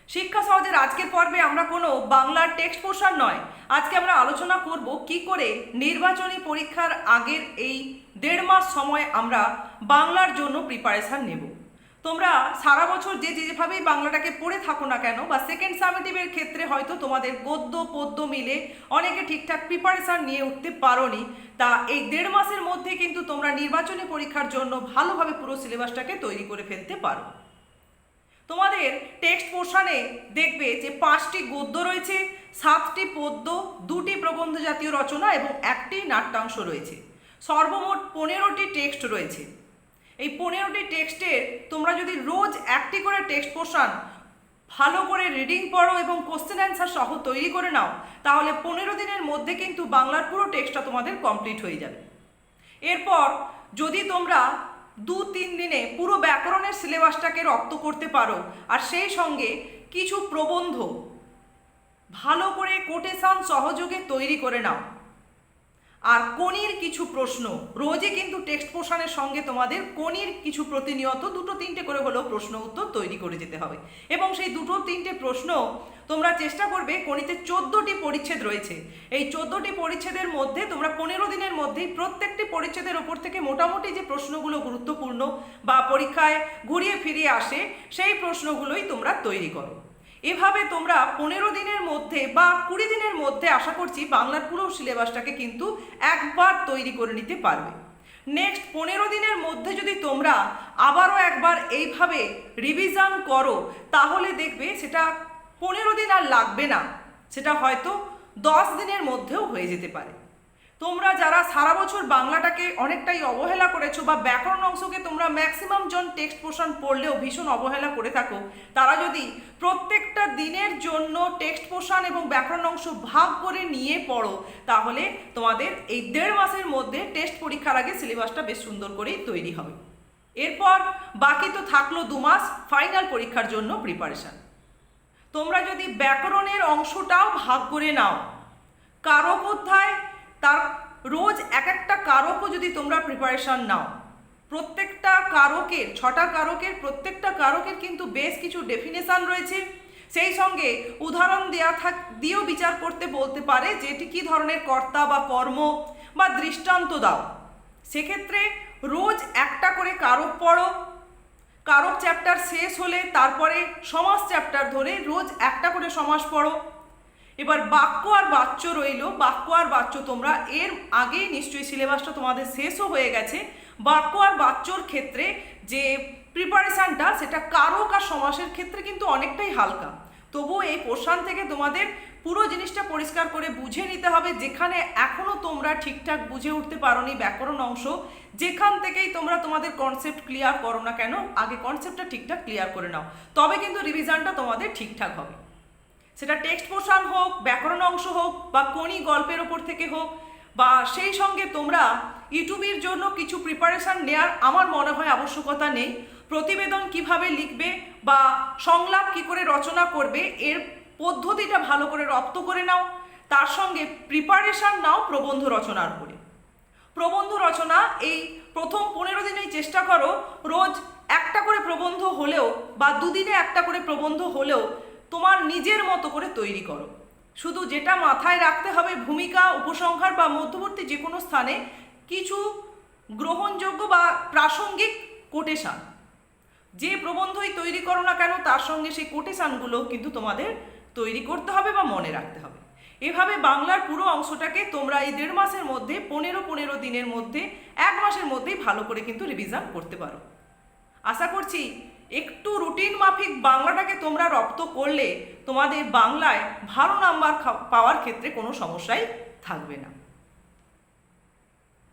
শিক্ষা সহজের আজকের পর্বে আমরা কোনো বাংলার টেক্সট পোর্শন নয়, আজকে আমরা আলোচনা করব কি করে নির্বাচনী পরীক্ষার আগের এই 1.5 মাস সময় আমরা বাংলার জন্য প্রিপারেশান নেব। তোমরা সারা বছর যেভাবেই বাংলাটাকে পড়ে থাকো না কেন, বা সেকেন্ড সামেটিভের ক্ষেত্রে হয়তো তোমাদের গদ্য পদ্য মিলে অনেকে ঠিকঠাক প্রিপারেশান নিয়ে উঠতে পারোনি, তা এই 1.5 মাসের মধ্যে কিন্তু তোমরা নির্বাচনী পরীক্ষার জন্য ভালোভাবে পুরো সিলেবাসটাকে তৈরি করে ফেলতে পারো। তোমাদের টেক্সট পোর্শনে দেখবে যে 5টি গদ্য রয়েছে, 7টি পদ্য, 2টি প্রবন্ধ জাতীয় রচনা এবং 1টি নাট্যাংশ রয়েছে। সর্বমোট 15টি টেক্সট রয়েছে। এই 15টি টেক্সটের তোমরা যদি রোজ 1টি করে টেক্সট পোর্শন ভালো করে রিডিং পড়ো এবং কোশ্চেন অ্যান্সার সহ তৈরি করে নাও, তাহলে 15 দিনের মধ্যে কিন্তু বাংলার পুরো টেক্সটটা তোমাদের কমপ্লিট হয়ে যাবে। এরপর যদি তোমরা 2-3 দিনে পুরো ব্যাকরণের সিলেবাসটাকে রপ্ত করতে পারো, আর সেই সঙ্গে কিছু প্রবন্ধ ভালো করে কোটেশন সহযোগে তৈরি করে নাও, আর কোনির কিছু প্রশ্ন রোজই কিন্তু টেক্সট পোর্শনের সঙ্গে তোমাদের কোনির কিছু প্রতিনিয়ত 2-3টে করে হলেও প্রশ্ন উত্তর তৈরি করে যেতে হবে। এবং সেই 2-3টে প্রশ্ন তোমরা চেষ্টা করবে, কোনিতে 14টি পরিচ্ছেদ রয়েছে, এই 14টি পরিচ্ছেদের মধ্যে তোমরা 15 দিনের মধ্যেই প্রত্যেকটি পরিচ্ছেদের ওপর থেকে মোটামুটি যে প্রশ্নগুলো গুরুত্বপূর্ণ বা পরীক্ষায় ঘুরিয়ে ফিরিয়ে আসে সেই প্রশ্নগুলোই তোমরা তৈরি করো। এভাবে তোমরা 15 দিনের মধ্যে বা 20 দিনের মধ্যে আশা করছি বাংলার পুরো সিলেবাসটাকে কিন্তু একবার তৈরি করে নিতে পারবে। নেক্সট 15 দিনের মধ্যে যদি তোমরা আবারও একবার এইভাবে রিভিশন করো, তাহলে দেখবে সেটা 15 দিন আর লাগবে না, সেটা হয়তো 10 দিনের মধ্যেও হয়ে যেতে পারে। তোমরা যারা সারা বছর বাংলাটাকে অনেকটাই অবহেলা করেছো, বা ব্যাকরণ অংশকে তোমরা ম্যাক্সিমাম জন টেক্সট পোর্শন পড়লেও ভীষণ অবহেলা করে থাকো, তারা যদি প্রত্যেকটা দিনের জন্য টেক্সট পোর্শন এবং ব্যাকরণ অংশ ভাগ করে নিয়ে পড়ো, তাহলে তোমাদের এই 1.5 মাসের মধ্যে টেস্ট পরীক্ষার আগে সিলেবাসটা বেশ সুন্দর করেই তৈরি হবে। এরপর বাকি তো থাকলো 2 মাস ফাইনাল পরীক্ষার জন্য প্রিপারেশান। তোমরা যদি ব্যাকরণের অংশটাও ভাগ করে নাও, কারক অধ্যায় তার রোজ একটা কারকও যদি তোমরা প্রিপারেশান নাও, প্রত্যেকটা কারকের 6টা কারকের প্রত্যেকটা কারকের কিন্তু বেশ কিছু ডেফিনেশান রয়েছে, সেই সঙ্গে উদাহরণ দিয়েও বিচার করতে বলতে পারে যে এটি কী ধরনের কর্তা বা কর্ম বা দৃষ্টান্ত দাও। সেক্ষেত্রে রোজ একটা করে কারক পড়ো, কারক চ্যাপ্টার শেষ হলে তারপরে সমাস চ্যাপ্টার ধরে রোজ একটা করে সমাস পড়ো। এবার বাক্য আর বাচ্য রইল, বাক্য আর বাচ্য তোমরা এর আগেই নিশ্চয়ই সিলেবাসটা তোমাদের শেষও হয়ে গেছে। বাক্য আর বাচ্যর ক্ষেত্রে যে প্রিপারেশানটা, সেটা কারক আর সমাসের ক্ষেত্রে কিন্তু অনেকটাই হালকা। তবুও এই পোর্শন থেকে তোমাদের পুরো জিনিসটা পরিষ্কার করে বুঝে নিতে হবে, যেখানে এখনও তোমরা ঠিকঠাক বুঝে উঠতে পারোনি ব্যাকরণ অংশ, যেখান থেকেই তোমরা তোমাদের কনসেপ্ট ক্লিয়ার করো না কেন, আগে কনসেপ্টটা ঠিকঠাক ক্লিয়ার করে নাও, তবে কিন্তু রিভিশনটা তোমাদের ঠিকঠাক হবে। সেটা টেক্সট পোর্শন হোক, ব্যাকরণ অংশ হোক, বা কোনি গল্পের ওপর থেকে হোক, বা সেই সঙ্গে তোমরা ইউটিউবের জন্য কিছু প্রিপারেশান নেওয়ার আমার মনে হয় আবশ্যকতা নেই। প্রতিবেদন কিভাবে লিখবে বা সংলাপ কি করে রচনা করবে, এর পদ্ধতিটা ভালো করে রপ্ত করে নাও, তার সঙ্গে প্রিপারেশান নাও প্রবন্ধ রচনার উপরে। প্রবন্ধ রচনা এই প্রথম 15 দিনেই চেষ্টা করো রোজ একটা করে প্রবন্ধ হলেও, বা 2 দিনে একটা করে প্রবন্ধ হলেও তোমার নিজের মতো করে তৈরি করো। শুধু যেটা মাথায় রাখতে হবে, ভূমিকা, উপসংহার বা মধ্যবর্তী যে কোনো স্থানে কিছু গ্রহণযোগ্য বা প্রাসঙ্গিক কোটেশান, যে প্রবন্ধই তৈরি করো না কেন তার সঙ্গে সেই কোটেশানগুলো কিন্তু তোমাদের তৈরি করতে হবে বা মনে রাখতে হবে। এভাবে বাংলার পুরো অংশটাকে তোমরা এই 1.5 মাসের মধ্যে 15 দিনের মধ্যে 1 মাসের মধ্যেই ভালো করে কিন্তু রিভিশন করতে পারো। আশা করছি একটু রুটিন মাফিক বাংলাটাকে তোমরা রপ্ত করলে তোমাদের বাংলায় ভালো নাম্বার পাওয়ার ক্ষেত্রে কোনো সমস্যাই থাকবে না।